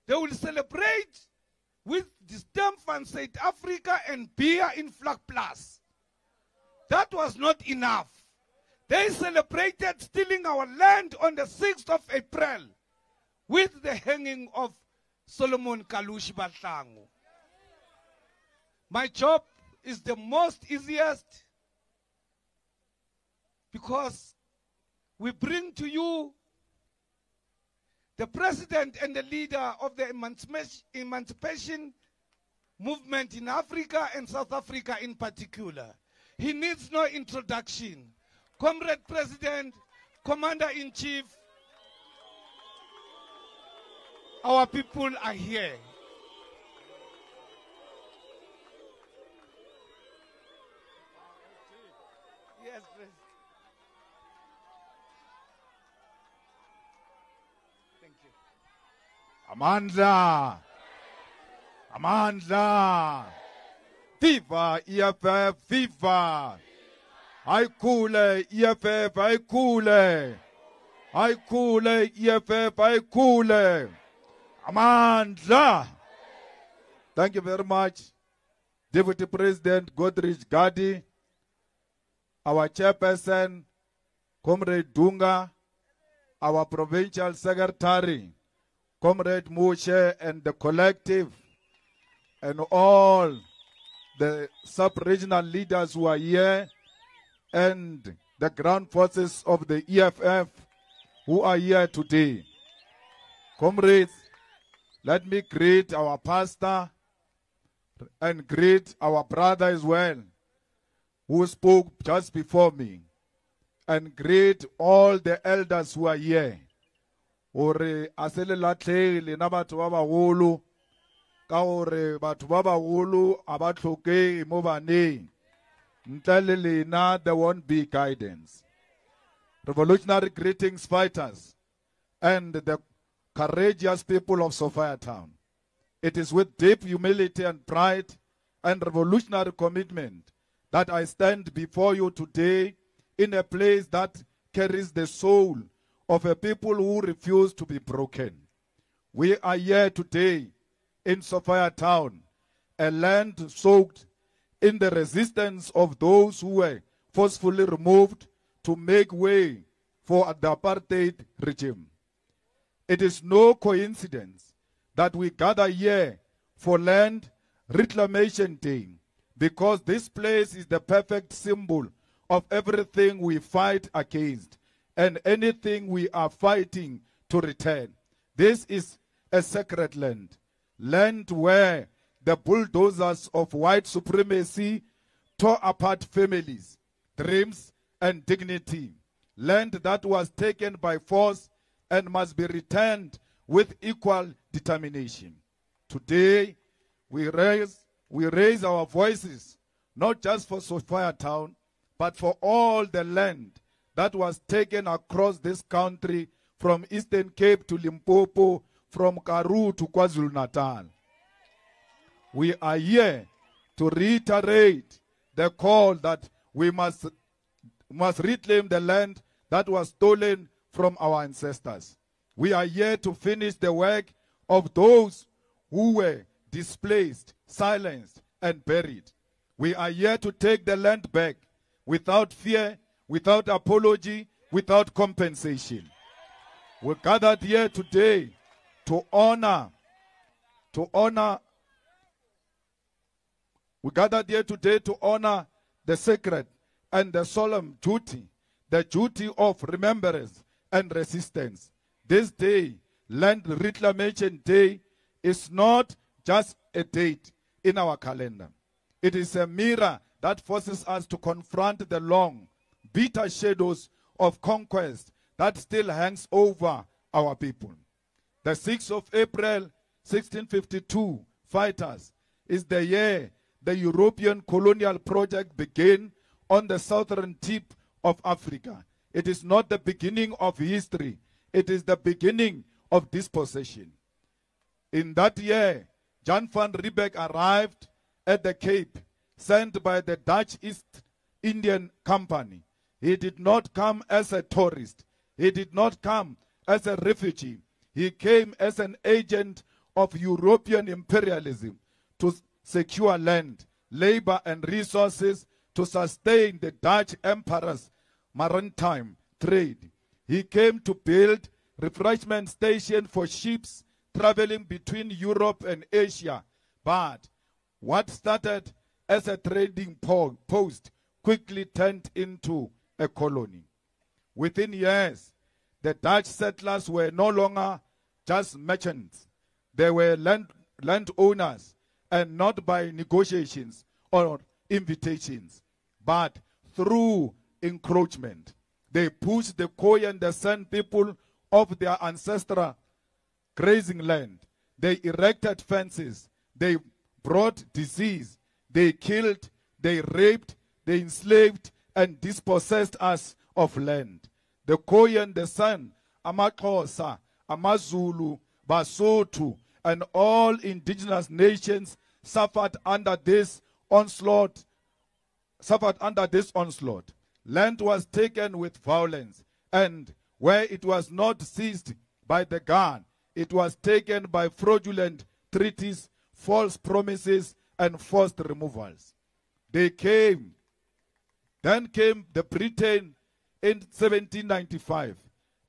They will celebrate with the stamp van South Africa and beer in Flag Plus. That was not enough. They celebrated stealing our land on the 6th of April with the hanging of Solomon Kalushi Batlangu. My job is the most easiest because we bring to you the president and the leader of the emancipation movement in Africa and South Africa in particular. He needs no introduction. Comrade President, Commander-in-Chief, our people are here. Yes, President. Thank you. Amandla! Amandla! Viva EFF, viva! Haikule EFF, haikule! Haikule EFF, haikule! Amandla! Thank you very much, Deputy President Godrich Gadi, our chairperson, Comrade Dunga, our provincial secretary, Comrade Mushe, and the collective, and all the sub-regional leaders who are here, and the ground forces of the EFF who are here today. Comrades, let me greet our pastor and greet our brother as well, who spoke just before me, and greet all the elders who are here. Ore asele latle le na batho ba bagolo ka ore batho ba bagolo aba tlhoke mo baneng ntle le lena there won't be guidance. Revolutionary greetings, fighters, and the courageous people of Sophiatown. It is with deep humility and pride and revolutionary commitment that I stand before you today in a place that carries the soul of a people who refuse to be broken. We are here today in Sophiatown, a land soaked in the resistance of those who were forcefully removed to make way for the apartheid regime. It is no coincidence that we gather here for Land Reclamation Day, because this place is the perfect symbol of everything we fight against and anything we are fighting to return. This is a sacred land, land where the bulldozers of white supremacy tore apart families, dreams, and dignity, land that was taken by force and must be returned with equal determination. Today, we raise our voices, not just for Sophiatown, but for all the land that was taken across this country from Eastern Cape to Limpopo, from Karoo to KwaZulu-Natal. We are here to reiterate the call that we must reclaim the land that was stolen from our ancestors. We are here to finish the work of those who were displaced, silenced, and buried. We are here to take the land back without fear, without apology, without compensation. We gathered here today to honor the sacred and the solemn duty, the duty of remembrance and resistance. This day, Land Reclamation Day, is not just a date in our calendar. It is a mirror that forces us to confront the long, bitter shadows of conquest that still hangs over our people. The 6th of April, 1652, fighters, is the year the European colonial project began on the southern tip of Africa. It is not the beginning of history. It is the beginning of dispossession. In that year, Jan van Riebeeck arrived at the Cape, sent by the Dutch East Indian Company. He did not come as a tourist. He did not come as a refugee. He came as an agent of European imperialism to secure land, labor, and resources to sustain the Dutch emperor's maritime trade. He came to build refreshment stations for ships traveling between Europe and Asia. But what started as a trading post quickly turned into a colony. Within years, the Dutch settlers were no longer just merchants. They were landowners, and not by negotiations or invitations, but through encroachment. They pushed the Khoi and the San people off their ancestral grazing land. They erected fences. They brought disease. They killed, they raped, they enslaved, and dispossessed us of land. The Khoi and the San, AmaXhosa, AmaZulu, Basotho, and all indigenous nations suffered under this onslaught. Land was taken with violence, and where it was not seized by the gun, it was taken by fraudulent treaties, false promises, and forced removals. Then came the Britain in 1795,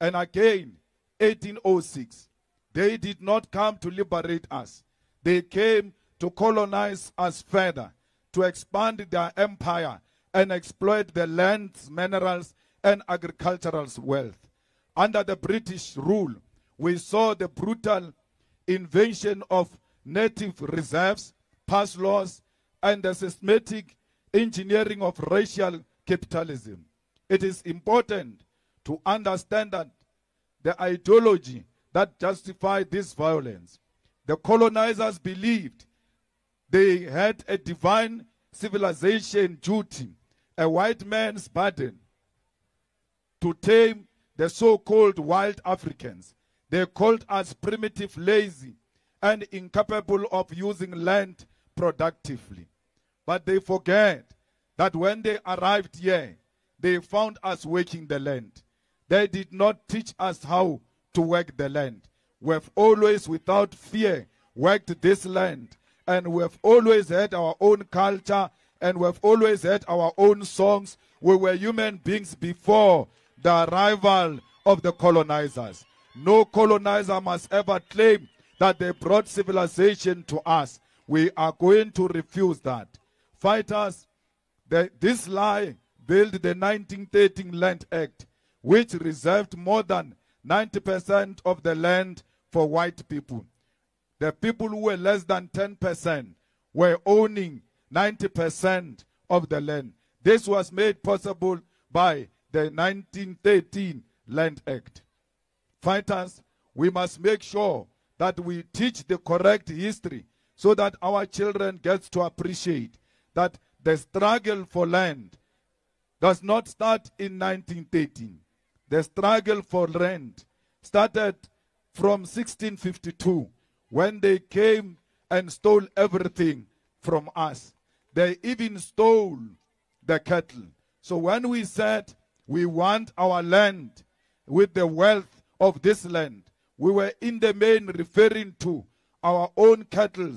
and again 1806. They did not come to liberate us. They came to colonize us further, to expand their empire and exploit the land's minerals and agricultural wealth. Under the British rule, we saw the brutal invasion of native reserves, pass laws, and the systematic engineering of racial capitalism. It is important to understand that the ideology that justified this violence. The colonizers believed they had a divine civilization duty, a white man's burden, to tame the so-called wild Africans. They called us primitive, lazy, and incapable of using land productively. But they forget that when they arrived here, they found us working the land. They did not teach us how to work the land. We've always, without fear, worked this land. And we've always had our own culture, and we've always had our own songs. We were human beings before the arrival of the colonizers. No colonizer must ever claim that they brought civilization to us. We are going to refuse that. Fighters, this lie built the 1913 Land Act, which reserved more than 90% of the land for white people. The people who were less than 10% were owning 90% of the land. This was made possible by the 1913 Land Act. Fighters, we must make sure that we teach the correct history so that our children get to appreciate that the struggle for land does not start in 1913. The struggle for land started from 1652, when they came and stole everything from us. They even stole the cattle. So when we said we want our land with the wealth of this land, we were in the main referring to our own cattle,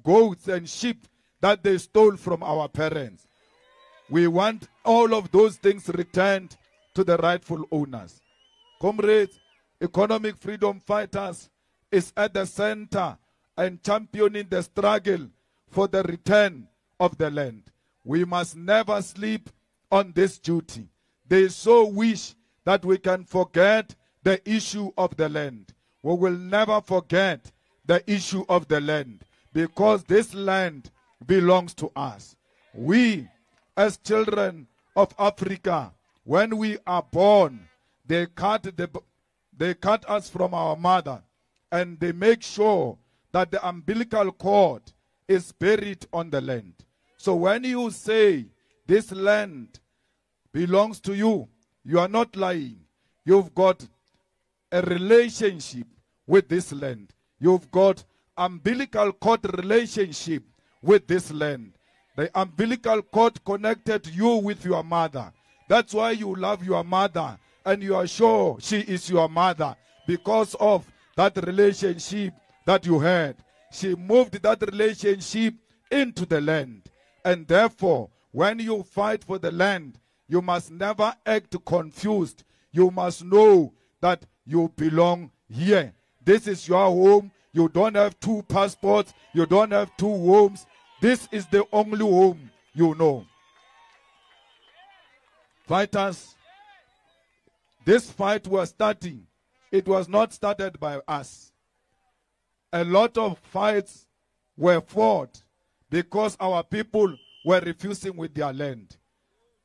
goats, and sheep that they stole from our parents. We want all of those things returned to the rightful owners. Comrades, economic freedom fighters is at the center and championing the struggle for the return of the land. We must never sleep on this duty. They so wish that we can forget the issue of the land. We will never forget the issue of the land, because this land belongs to us. We, as children of Africa, when we are born, they cut us from our mother, and they make sure that the umbilical cord is buried on the land. So when you say this land belongs to you, you are not lying. You've got a relationship with this land. You've got umbilical cord relationship with this land. The umbilical cord connected you with your mother. That's why you love your mother, and you are sure she is your mother, because of that relationship that you had. She moved that relationship into the land. And therefore, when you fight for the land, you must never act confused. You must know that you belong here. This is your home. You don't have two passports. You don't have two homes. This is the only home you know. Fighters, this fight was starting. It was not started by us. A lot of fights were fought because our people were refusing with their land.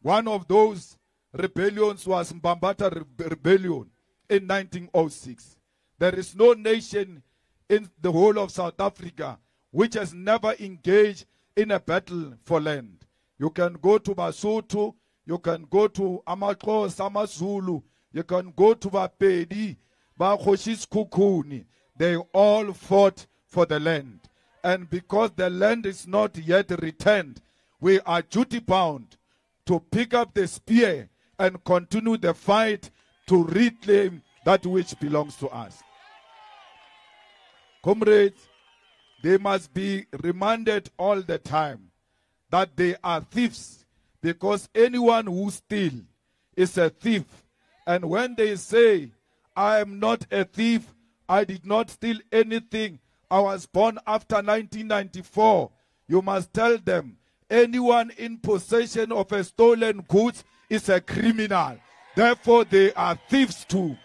One of those rebellions was Mbambata Rebellion in 1906. There is no nation in the whole of South Africa which has never engaged in a battle for land. You can go to Basotho, you can go to Amaxhosa, AmaZulu, you can go to Bapedi, Bakhoshis, they all fought for the land. And because the land is not yet returned, we are duty bound to pick up the spear and continue the fight to reclaim that which belongs to us. Comrades, they must be reminded all the time that they are thieves, because anyone who steals is a thief. And when they say, I am not a thief, I did not steal anything, I was born after 1994, you must tell them, anyone in possession of a stolen goods is a criminal. Therefore, they are thieves too.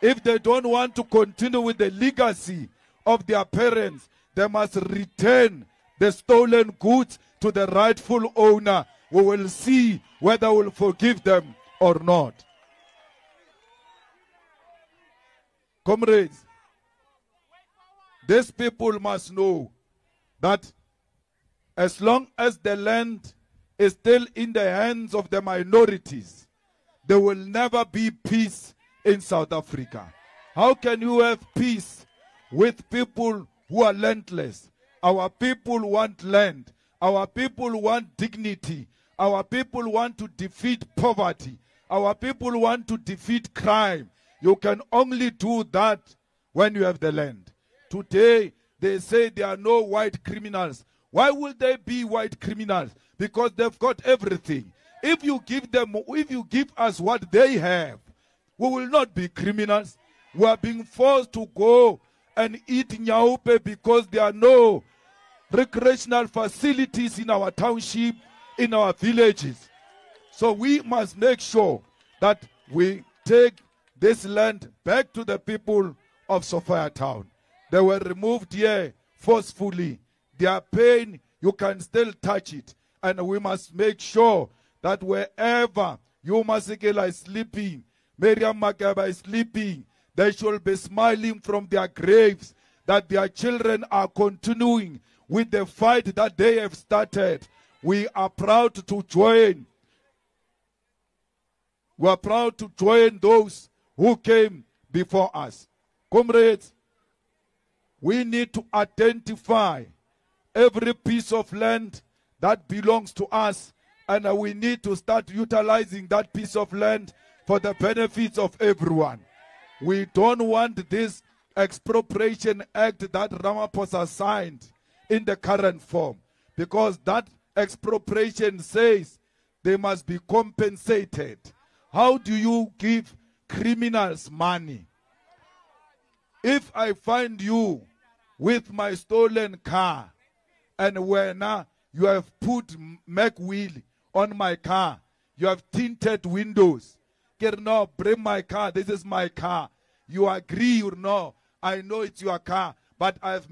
If they don't want to continue with the legacy of their parents, they must return the stolen goods to the rightful owner. We will see whether we will forgive them or not. Comrades, these people must know that as long as the land is still in the hands of the minorities, there will never be peace in South Africa. How can you have peace with people who are landless? Our people want land. Our people want dignity. Our people want to defeat poverty. Our people want to defeat crime. You can only do that when you have the land. Today, they say there are no white criminals. Why will they be white criminals? Because they've got everything. If you give us what they have, we will not be criminals. We are being forced to go and eat nyaupe because there are no recreational facilities in our township, in our villages. So we must make sure that we take this land back to the people of Sophiatown. They were removed here forcefully. Their pain, you can still touch it. And we must make sure that wherever you Masekela is sleeping, Miriam Makeba is sleeping, they should be smiling from their graves that their children are continuing with the fight that they have started. We are proud to join. We are proud to join those who came before us. Comrades, we need to identify every piece of land that belongs to us, and we need to start utilizing that piece of land for the benefits of everyone. We don't want this expropriation act that Ramaphosa signed in the current form, because that expropriation says they must be compensated. How do you give criminals money? If I find you with my stolen car, and when you have put Mac wheel on my car, you have tinted windows, no, bring my car, this is my car. You agree or no? I know it's your car, but I've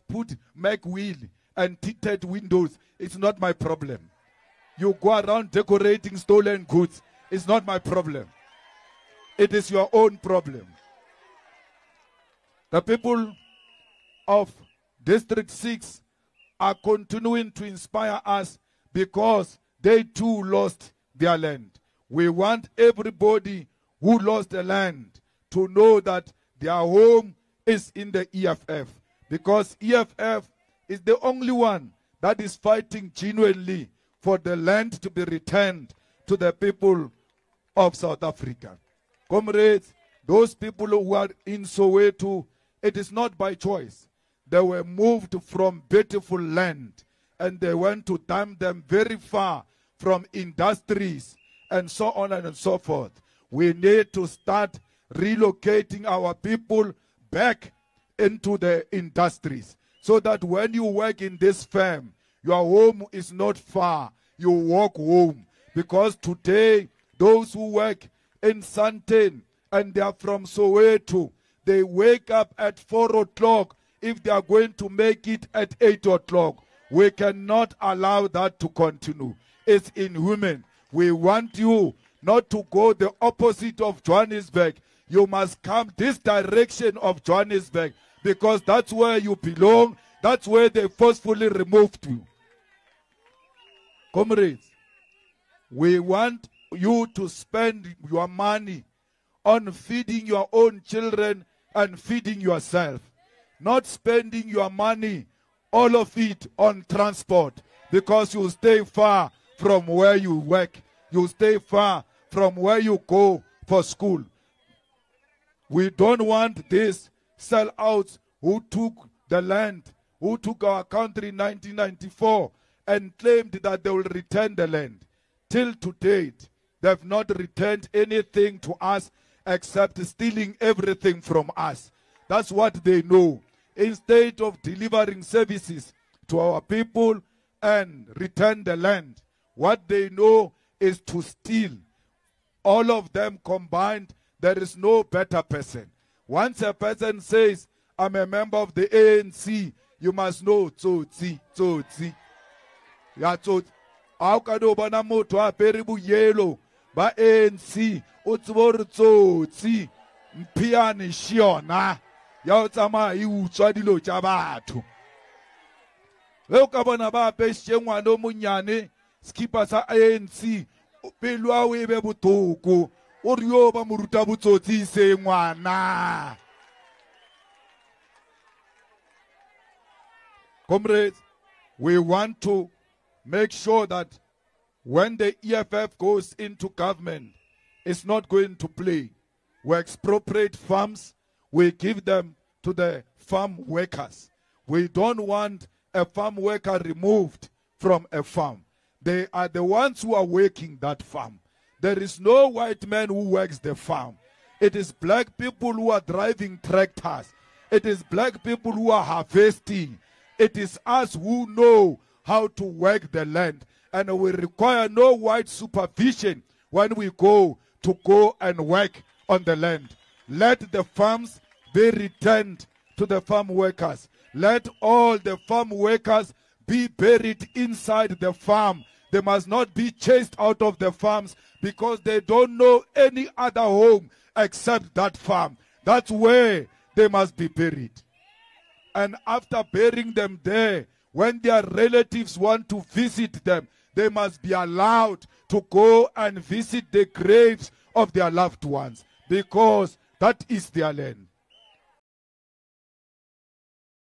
put Mac wheel and tinted windows. It's not my problem. You go around decorating stolen goods. It's not my problem. It is your own problem. The people of District 6 are continuing to inspire us because they too lost their land. We want everybody who lost the land to know that their home is in the EFF, because EFF is the only one that is fighting genuinely for the land to be returned to the people of South Africa. Comrades, those people who are in Soweto, It is not by choice. They were moved from beautiful land and they went to dump them very far from industries and so on and so forth. We need to start relocating our people back into the industries so that when you work in this firm, your home is not far. You walk home. Because today, those who work in Sandton and they are from Soweto, they wake up at 4 o'clock if they are going to make it at 8 o'clock. We cannot allow that to continue. It's inhuman. We want you not to go the opposite of Johannesburg. You must come this direction of Johannesburg because that's where you belong. That's where they forcefully removed you. Comrades, we want you to spend your money on feeding your own children and feeding yourself. Not spending your money, all of it, on transport because you stay far from where you work. You stay far from where you go for school. We don't want these sellouts who took the land, who took our country in 1994 and claimed that they will return the land. Till to date, they have not returned anything to us except stealing everything from us. That's what they know. Instead of delivering services to our people and return the land, what they know is to steal. All of them combined, there is no better person. Once a person says, I'm a member of the ANC, you must know, tsotsi. Ya tsotsi. How can you bana moto a peribu yellow? Ba ANC, utsvor tsotsi. Mpiani shiona. Ya utsama iutswa dilo tsa batho. Le ka bona ba peshe ngwana monyane skipper sa ANC pelo a o e be botoko o re yo ba moruta botsotsi se ngwana. Comrades, we want to make sure that when the EFF goes into government, it's not going to play. We expropriate farms, we give them to the farm workers. We don't want a farm worker removed from a farm. They are the ones who are working that farm. There is no white man who works the farm. It is black people who are driving tractors. It is black people who are harvesting. It is us who know how to work the land. And we require no white supervision when we go and work on the land. Let the farms be returned to the farm workers. Let all the farm workers be buried inside the farm. They must not be chased out of the farms because they don't know any other home except that farm. That's where they must be buried. And after burying them there, when their relatives want to visit them, they must be allowed to go and visit the graves of their loved ones because that is their land.